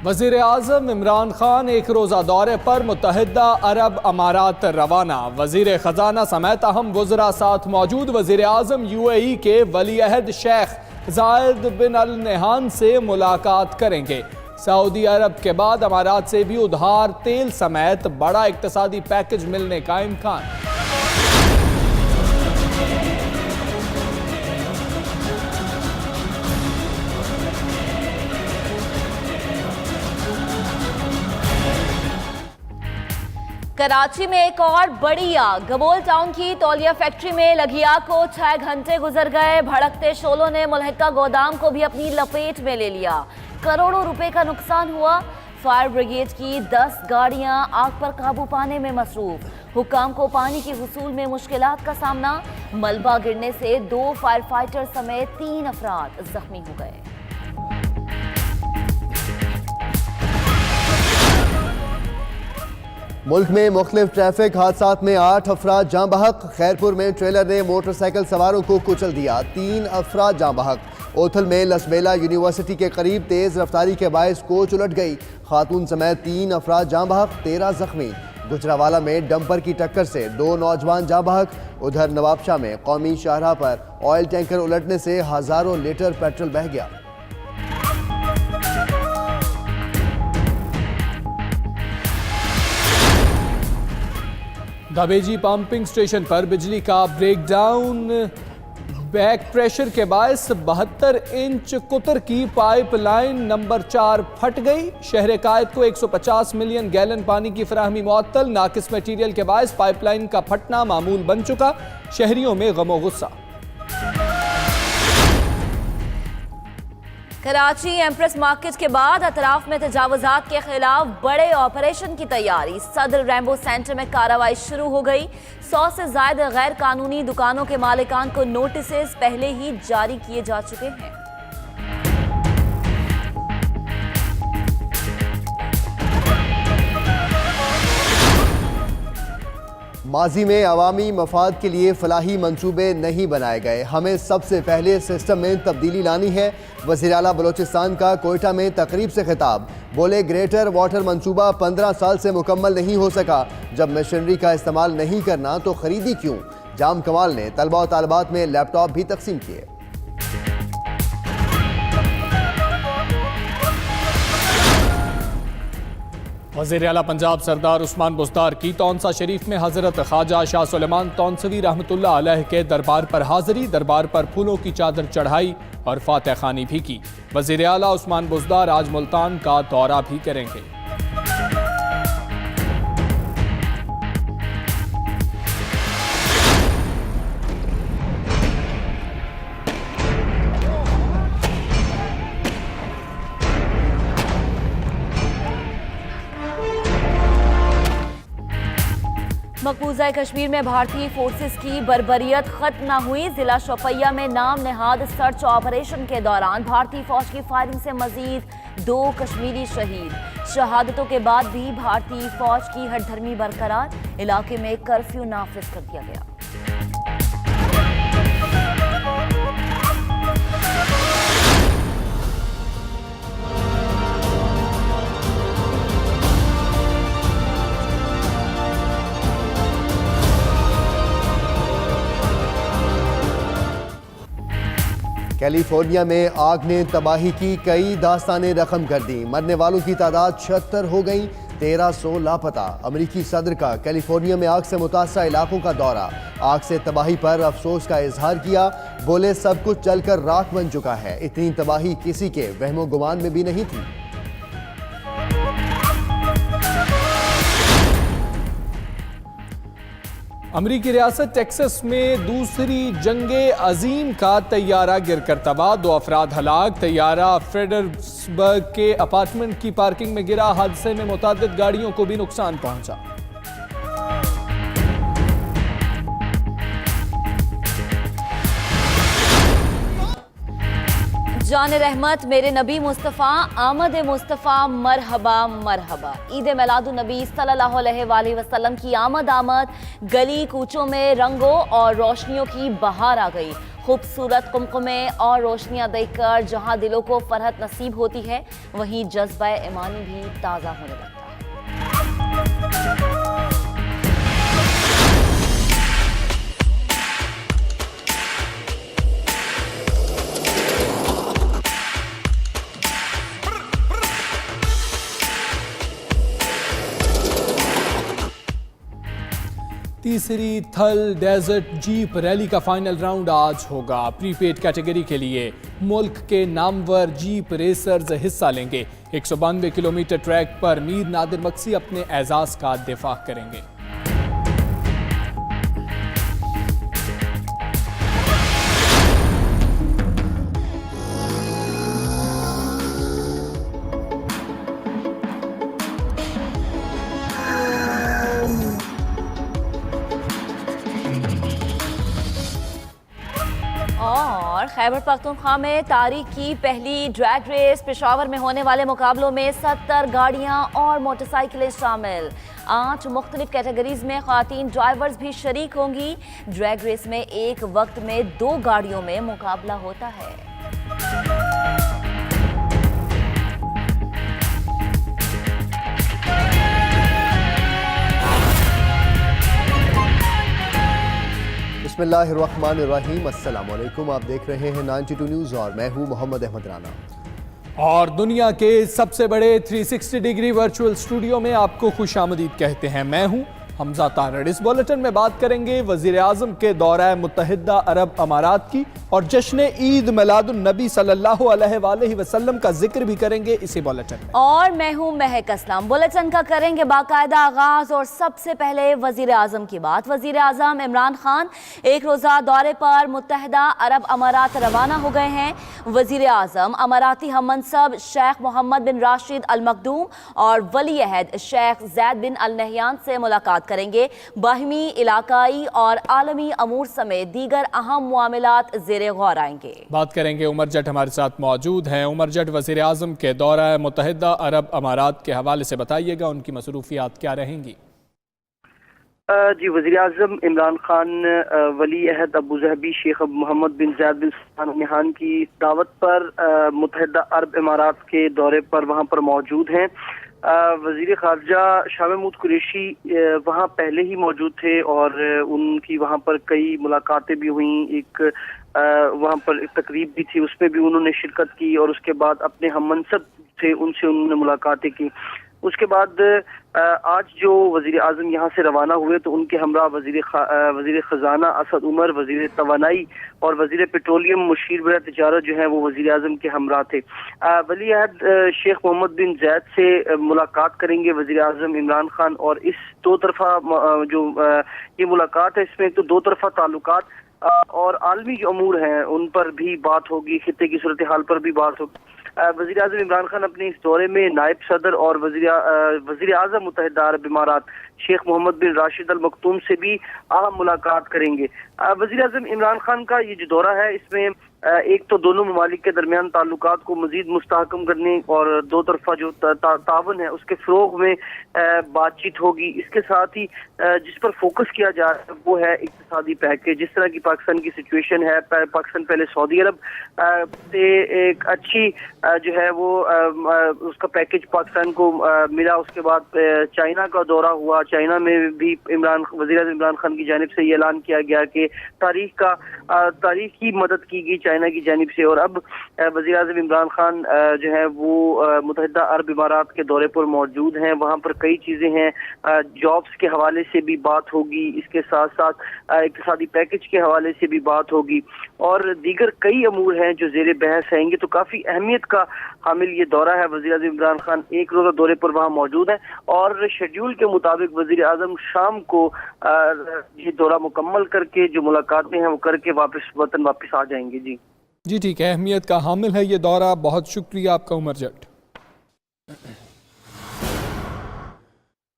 वज़ीर आज़म इमरान खान एक रोज़ा दौरे पर मुत्तहिदा अरब अमारात रवाना। वज़ीर ख़जाना समेत अहम वज़रा साथ मौजूद। वज़ीर आज़म UAE के वलीअहद शेख ज़ायद बिन अल नहान से मुलाकात करेंगे। सऊदी अरब के बाद अमारात से भी उधार तेल समेत बड़ा इक़्तिसादी पैकेज मिलने का इम्कान। कराची में एक और बड़ी आग। गबोल टाउन की तौलिया फैक्ट्री में लगी आग को 6 घंटे गुजर गए। भड़कते शोलों ने मुल्हिका गोदाम को भी अपनी लपेट में ले लिया। करोड़ों रुपए का नुकसान हुआ। फायर ब्रिगेड की 10 गाड़ियां आग पर काबू पाने में मसरूफ। हुक्काम को पानी की हुसूल में मुश्किलात का सामना। मलबा गिरने से 2 फायर फाइटर समेत 3 अफराद जख्मी हो गए। मुल्क में मुख्तलिफ ट्रैफिक हादसात में 8 अफराद जाँ बहक। खैरपुर में ट्रेलर ने मोटरसाइकिल सवारों को कुचल दिया, 3 अफराद जाँ बहक। ओथल में लसबेला यूनिवर्सिटी के करीब तेज रफ्तारी के बायस कोच उलट गई, खातून समेत 3 अफराद जाँ बहक, 13 जख्मी। गुजरावाला में डंपर की टक्कर से 2 नौजवान जाँ बहक। उधर नवाबशाह में कौमी शाहराह पर ऑयल टैंकर उलटने से हजारों लीटर पेट्रोल बह गया। दबेजी पंपिंग स्टेशन पर बिजली का ब्रेकडाउन। बैक प्रेशर के बायस 72 इंच कुतर की पाइपलाइन नंबर 4 फट गई। शहर कायद को 150 मिलियन गैलन पानी की फराहमी मुअत्तल। नाकिस मटीरियल के बायस पाइपलाइन का फटना मामूल बन चुका। शहरियों में गमो गुस्सा। कराची एम्प्रेस मार्केट के बाद अतराफ में तजावुजात के खिलाफ बड़े ऑपरेशन की तैयारी। सदर रैम्बो सेंटर में कार्रवाई शुरू हो गई। 100 से ज्यादा गैर कानूनी दुकानों के मालिकान को नोटिस पहले ही जारी किए जा चुके हैं। माजी में अवामी मफाद के लिए फलाही मंसूबे नहीं बनाए गए, हमें सबसे पहले सिस्टम में तब्दीली लानी है। वज़ीर आला बलोचिस्तान का कोयटा में तकरीब से खिताब। बोले ग्रेटर वाटर मंसूबा 15 साल से मुकम्मल नहीं हो सका। जब मशीनरी का इस्तेमाल नहीं करना तो खरीदी क्यों। जाम कमाल ने तलबा और तालिबात में लैपटॉप भी तकसीम किए। वज़ीर आला पंजाब सरदार उस्मान बुज़दार की तौंसा शरीफ में हज़रत ख्वाजा शाह सुलेमान तौंसवी रहमतुल्लाह अलैह के दरबार पर हाज़री। दरबार पर फूलों की चादर चढ़ाई और फातह खानी भी की। वज़ीर आला उस्मान बुज़दार आज मुल्तान का दौरा भी करेंगे। मकबूजा कश्मीर में भारतीय फोर्सेस की बर्बरियत खत्म न हुई। जिला शोपिया में नाम नेहाद सर्च ऑपरेशन के दौरान भारतीय फौज की फायरिंग से मजीद 2 कश्मीरी शहीद। शहादतों के बाद भी भारतीय फौज की हठधर्मी बरकरार। इलाके में कर्फ्यू नाफिज कर दिया गया। कैलिफोर्निया में आग ने तबाही की, कई दास्तानें रकम कर दी। मरने वालों की तादाद 76 हो गई, 1300 लापता। अमरीकी सदर का कैलिफोर्निया में आग से मुतासरा इलाकों का दौरा। आग से तबाही पर अफसोस का इजहार किया। बोले सब कुछ जलकर राख बन चुका है, इतनी तबाही किसी के वहमो गुमान में भी नहीं थी। अमरीकी रियासत टेक्सास में दूसरी जंगे अजीम का तैयारा गिरकर तबाह। 2 अफराद हलाक। तैयारा फ्रेडरिक्सबर्ग के अपार्टमेंट की पार्किंग में गिरा। हादसे में मुतादिद गाड़ियों को भी नुकसान पहुंचा। जान रहमत मेरे नबी मुस्तफ़ा आमद मुस्तफ़ा मरहबा मरहबा। ईद मिलादुन नबी सल्लल्लाहु अलैहि वसल्लम की आमद आमद। गली कूचों में रंगों और रोशनियों की बहार आ गई। खूबसूरत कुमकुमे और रोशनियां देखकर जहां दिलों को फरहत नसीब होती है, वहीं जज्बा ईमानी भी ताज़ा होने लगता है। तीसरी थल डेजर्ट जीप रैली का फाइनल राउंड आज होगा। प्रीपेड कैटेगरी के लिए मुल्क के नामवर जीप रेसर्स हिस्सा लेंगे। 192 किलोमीटर ट्रैक पर मीर नादिर मक्सी अपने एजाज का दिफा करेंगे। और खैबर पख्तूनख्वा में तारीख की पहली ड्रैग रेस पेशावर में होने वाले मुकाबलों में 70 गाड़ियां और मोटरसाइकिलें शामिल। 8 मुख्तलिफ कैटेगरीज में ख्वातीन ड्राइवर्स भी शरीक होंगी। ड्रैग रेस में एक वक्त में 2 गाड़ियों में मुकाबला होता है। बिस्मिल्लाहिर्रहमानिर्रहीम, अस्सलाम वालेकुम। आप देख रहे हैं 92 न्यूज़ और मैं हूं मोहम्मद अहमद राना। और दुनिया के सबसे बड़े 360 डिग्री वर्चुअल स्टूडियो में आपको खुशामदीद कहते हैं। मैं हूं हमजा तारड़। इस बुलेटिन में बात करेंगे वजीर आज़म के दौरा मुत्तहिदा अरब अमारात की और जश्न ईद मिलादुन नबी सल्लल्लाहु अलैहि वसल्लम का जिक्र भी करेंगे इसी बुलेटिन में। और मैं हूं महक असलम। बुलेटिन का करेंगे बाकायदा आगाज और सबसे पहले वजीर आज़म की बात। वजीर आज़म इमरान खान एक रोज़ा दौरे पर मुत्तहिदा अरब अमारात रवाना हो गए हैं। वजीर आज़म अमाराती हम मनसब शेख मोहम्मद बिन राशिद अल मखदूम और वली अहद शेख जैद बिन अल नहयान से मुलाकात करेंगे। बाहिमी, इलाकाई और आलमी अमूर समेत दीगर अहम मामलात ज़ेरे गौर आएंगे। बात करेंगे उमर जट हमारे साथ मौजूद हैं। उमर जट, वज़ीर आज़म के दौरा मुत्तहिदा अरब अमारात के हवाले से बताइएगा, उनकी मसरूफियात क्या रहेंगी? जी, वज़ीर आज़म इमरान खान वली अहद अबू ज़हबी शेख मोहम्मद बिन ज़ैद बिन अल नहयान की दावत पर मुत्तहिदा अरब अमारात के दौरे पर वहाँ पर मौजूद हैं। वज़ीर ख़ारजा शाह महमूद कुरैशी वहाँ पहले ही मौजूद थे और उनकी वहाँ पर कई मुलाकातें भी हुई। एक वहाँ पर एक तकरीब भी थी, उसमें भी उन्होंने शिरकत की और उसके बाद अपने हम मनसब थे उनसे उन्होंने मुलाकातें की। उसके बाद आज जो वज़ीर आज़म यहाँ से रवाना हुए तो उनके हमरा वज़ीर ख़जाना असद उमर, वज़ीर तवानाई और वज़ीर पेट्रोलियम मुशीर बरा तिजारत जो है वो वज़ीर आज़म के हमरा थे। वली अहद शेख मोहम्मद बिन ज़ैद से मुलाकात करेंगे वज़ीर आज़म इमरान खान और इस 2 तरफ़ा जो ये मुलाकात है इसमें तो 2 तरफ़ा ताल्लुकात और आलमी जो अमूर हैं उन पर भी बात होगी, खित्ते की सूरत हाल पर भी बात होगी। वज़ीर आज़म इमरान खान अपने इस दौरे में नायब सदर और वज़ीर आज़म मुत्तहिदा अरब अमारात शेख मोहम्मद बिन राशिद अल मखदूम से भी अहम मुलाकात करेंगे। वज़ीर आज़म इमरान खान का ये जो दौरा है इसमें एक तो दोनों ममालिक के दरमियान ताल्लुकात को मजीद मुस्तहकम करने और 2 तरफा जो तावन है उसके फ़रोग़ में बातचीत होगी। इसके साथ ही जिस पर फोकस किया जा रहा है वो है इक़्तिसादी पैकेज। जिस तरह की पाकिस्तान की सिचुएशन है, पाकिस्तान पहले सऊदी अरब से एक अच्छी जो है वो उसका पैकेज पाकिस्तान को मिला। उसके बाद चाइना का दौरा हुआ, चाइना में भी वज़ीर आज़म इमरान खान की जानिब से ये ऐलान किया गया कि तारीख की मदद की गई चाइना की जानिब से। और अब वज़ीर आज़म इमरान खान जो है वो मुत्तहिदा अरब अमारात के दौरे पर मौजूद हैं। वहाँ पर कई चीज़ें हैं, जॉब्स के हवाले से भी बात होगी, इसके साथ साथ इक़्तिसादी पैकेज के हवाले से भी बात होगी और दीगर कई अमूर हैं जो ज़ेरे बहस आएंगे। तो काफ़ी अहमियत का हामिल ये दौरा है। वज़ीर आज़म इमरान खान एक रोज़ा दौरे पर वहाँ मौजूद हैं और शेड्यूल के मुताबिक वज़ीर आज़म शाम को ये दौरा मुकम्मल करके जो मुलाकातें हैं वो करके वापस वतन वापस आ जाएंगे। जी ठीक है, अहमियत का हामिल है ये दौरा। बहुत शुक्रिया आपका उमर जट।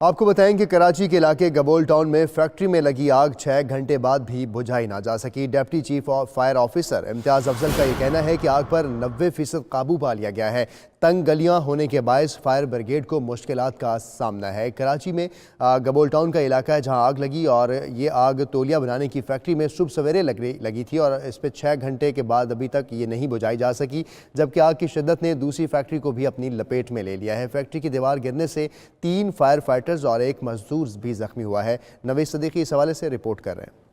आपको बताएं कि कराची के इलाके गबोल टाउन में फैक्ट्री में लगी आग 6 घंटे बाद भी बुझाई ना जा सकी। डिप्टी चीफ फायर ऑफिसर इम्तियाज़ अफजल का ये कहना है कि आग पर 90% काबू पा लिया गया है। तंग गलियां होने के बायस फायर ब्रिगेड को मुश्किलात का सामना है। कराची में गबोल टाउन का इलाका है जहां आग लगी और ये आग तौलिया बनाने की फैक्ट्री में सुबह सवेरे लगी थी और इस पर 6 घंटे के बाद अभी तक ये नहीं बुझाई जा सकी, जबकि आग की शिद्दत ने दूसरी फैक्ट्री को भी अपनी लपेट में ले लिया है। फैक्ट्री की दीवार गिरने से 3 फायर फाइटर्स और 1 मजदूर भी जख्मी हुआ है। नवीद सदीकी इस हवाले से रिपोर्ट कर रहे हैं।